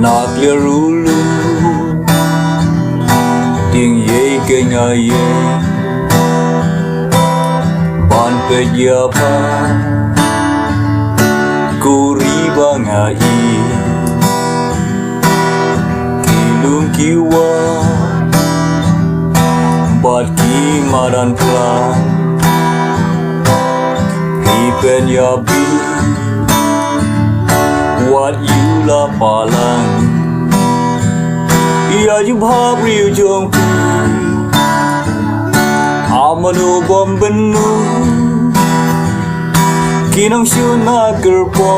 Nak ya rulu tiếng ye ke nga ye ban pe ya pa kuri ba nga i kilung kiwa bat ki maran plan hi pen ya bi what you la palang ya you bhab riu jong pi amanu bom benu kinong shu na gerpo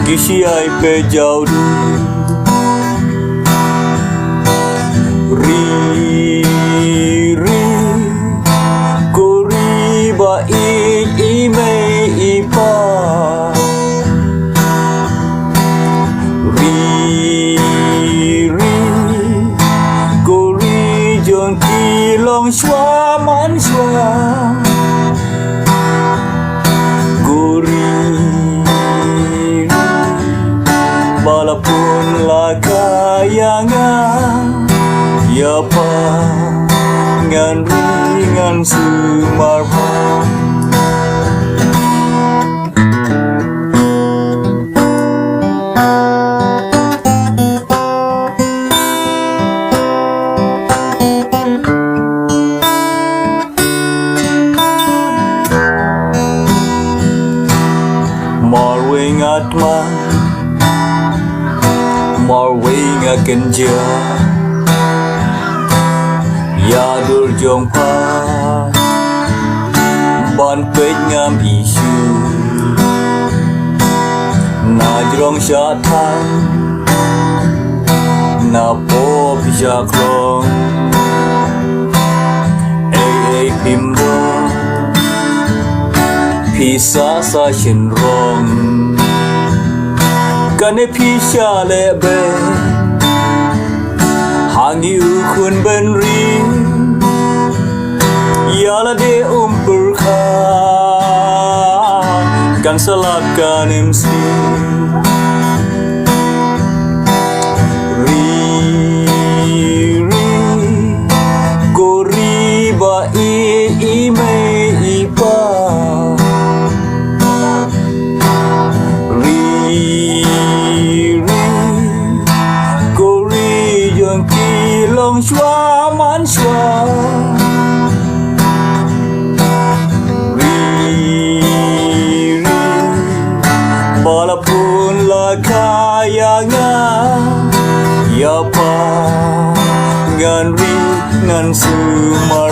kishi ai pe jau du ri ri ko ri ba i me i pa long xóa mãn xóa guri balapun la kaya nga ya pa ngan ringan sumarpa Marwing atma Marwing akenja Yadur jongpa Ban pet ngam isu Najrong syatan Na po pisya klong Ei pimdo Pisa sa shinrong Kane pisha lebe Hangi ukun ben ri Yala de berkha Kan salapkan MC Ri ri Ko ri ba i me i pa long xóa mãn xóa ri ri balapun la kaya nga ya pa ngan ri ngan sumar